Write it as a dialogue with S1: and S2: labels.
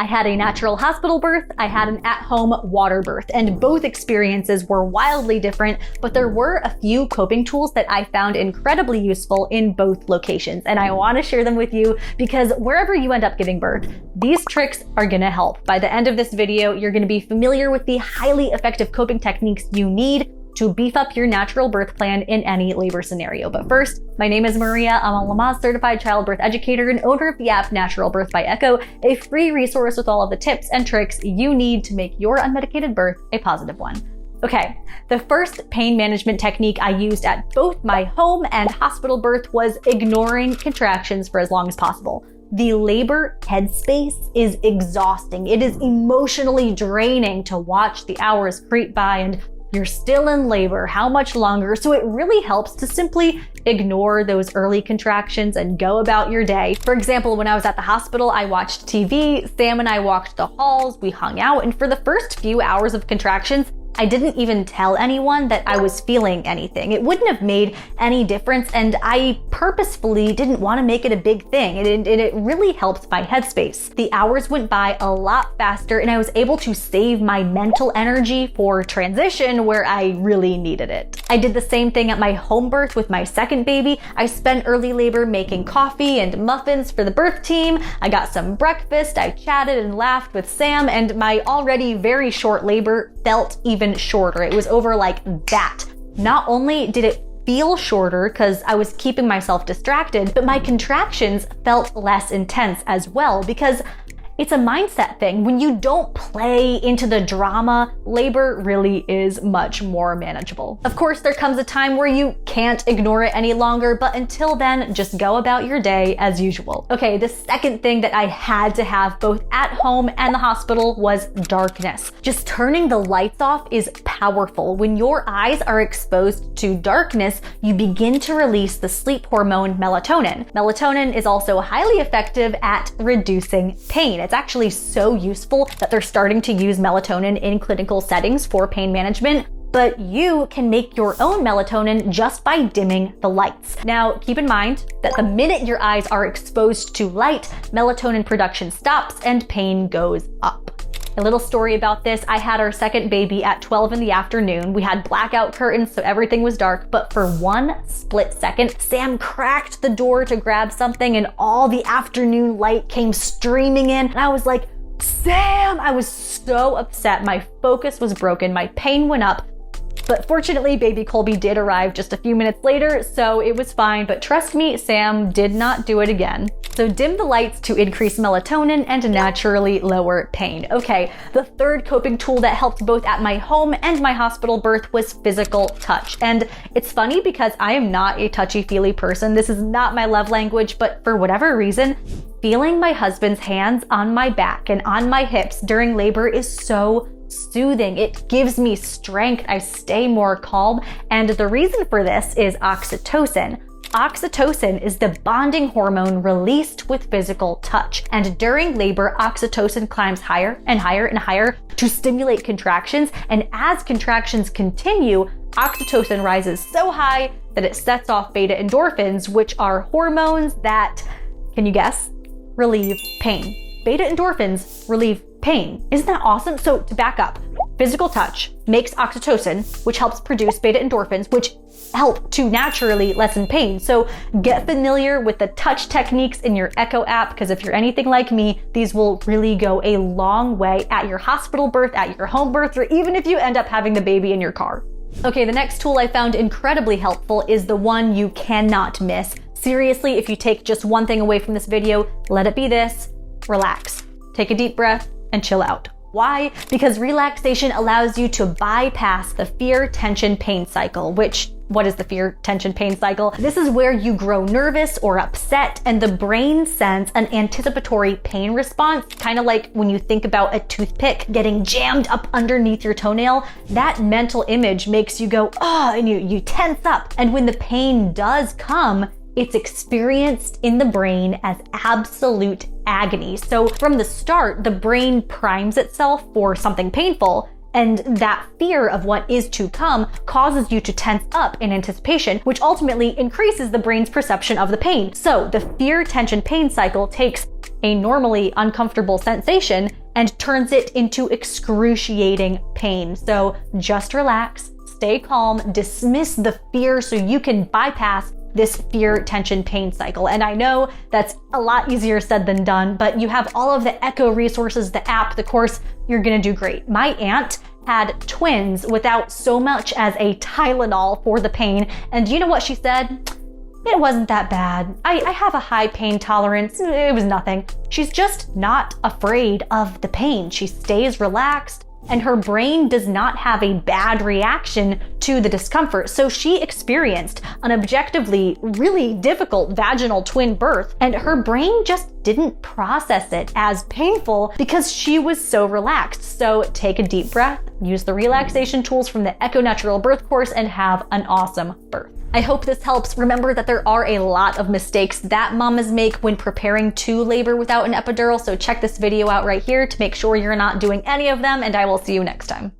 S1: I had a natural hospital birth, I had an at-home water birth, and both experiences were wildly different, but there were a few coping tools that I found incredibly useful in both locations, and I want to share them with you because wherever you end up giving birth, these tricks are gonna help. By the end of this video, you're gonna be familiar with the highly effective coping techniques you need to beef up your natural birth plan in any labor scenario. But first, my name is Maria. I'm a Lamaze-certified childbirth educator and owner of the app Natural Birth by Echo, a free resource with all of the tips and tricks you need to make your unmedicated birth a positive one. Okay, the first pain management technique I used at both my home and hospital birth was ignoring contractions for as long as possible. The labor headspace is exhausting. It is emotionally draining to watch the hours creep by and you're still in labor, how much longer? So it really helps to simply ignore those early contractions and go about your day. For example, when I was at the hospital, I watched TV, Sam and I walked the halls, we hung out, and for the first few hours of contractions, I didn't even tell anyone that I was feeling anything. It wouldn't have made any difference, and I purposefully didn't want to make it a big thing. It really helped my headspace. The hours went by a lot faster, and I was able to save my mental energy for transition where I really needed it. I did the same thing at my home birth with my second baby. I spent early labor making coffee and muffins for the birth team. I got some breakfast, I chatted and laughed with Sam, and my already very short labor felt even shorter. It was over like that. Not only did it feel shorter because I was keeping myself distracted, but my contractions felt less intense as well because it's a mindset thing. When you don't play into the drama, labor really is much more manageable. Of course, there comes a time where you can't ignore it any longer, but until then, just go about your day as usual. Okay, the second thing that I had to have both at home and the hospital was darkness. Just turning the lights off is powerful. When your eyes are exposed to darkness, you begin to release the sleep hormone melatonin. Melatonin is also highly effective at reducing pain. It's actually so useful that they're starting to use melatonin in clinical settings for pain management, but you can make your own melatonin just by dimming the lights. Now, keep in mind that the minute your eyes are exposed to light, melatonin production stops and pain goes up. A little story about this, I had our second baby at 12 in the afternoon. We had blackout curtains, so everything was dark, but for one split second, Sam cracked the door to grab something and all the afternoon light came streaming in. And I was like, Sam! I was so upset. My focus was broken, my pain went up. But fortunately, baby Colby did arrive just a few minutes later, so it was fine. But trust me, Sam did not do it again. So dim the lights to increase melatonin and naturally lower pain. Okay, the third coping tool that helped both at my home and my hospital birth was physical touch. And it's funny because I am not a touchy-feely person. This is not my love language, but for whatever reason, feeling my husband's hands on my back and on my hips during labor is so soothing. It gives me strength. I stay more calm. And the reason for this is oxytocin. Oxytocin is the bonding hormone released with physical touch. And during labor, oxytocin climbs higher and higher and higher to stimulate contractions. And as contractions continue, oxytocin rises so high that it sets off beta endorphins, which are hormones that, can you guess, relieve pain. Beta endorphins relieve pain. Isn't that awesome? So to back up, physical touch makes oxytocin, which helps produce beta endorphins, which help to naturally lessen pain. So get familiar with the touch techniques in your Echo app, because if you're anything like me, these will really go a long way at your hospital birth, at your home birth, or even if you end up having the baby in your car. Okay, the next tool I found incredibly helpful is the one you cannot miss. Seriously, if you take just one thing away from this video, let it be this: relax. Take a deep breath and chill out. Why? Because relaxation allows you to bypass the fear, tension, pain cycle, which, what is the fear, tension, pain cycle? This is where you grow nervous or upset and the brain sends an anticipatory pain response, kind of like when you think about a toothpick getting jammed up underneath your toenail. That mental image makes you go, oh, and you tense up. And when the pain does come, it's experienced in the brain as absolute agony. So from the start, the brain primes itself for something painful, and that fear of what is to come causes you to tense up in anticipation, which ultimately increases the brain's perception of the pain. So the fear, tension, pain cycle takes a normally uncomfortable sensation and turns it into excruciating pain. So just relax, stay calm, dismiss the fear so you can bypass this fear, tension, pain cycle. And I know that's a lot easier said than done, but you have all of the Echo resources, the app, the course, you're gonna do great. My aunt had twins without so much as a Tylenol for the pain. And you know what she said? It wasn't that bad. I have a high pain tolerance. It was nothing. She's just not afraid of the pain. She stays relaxed, and her brain does not have a bad reaction to the discomfort. So she experienced an objectively really difficult vaginal twin birth, and her brain just didn't process it as painful because she was so relaxed. So take a deep breath, use the relaxation tools from the Echo Natural Birth course, and have an awesome birth. I hope this helps. Remember that there are a lot of mistakes that mamas make when preparing to labor without an epidural, so check this video out right here to make sure you're not doing any of them, and I will see you next time.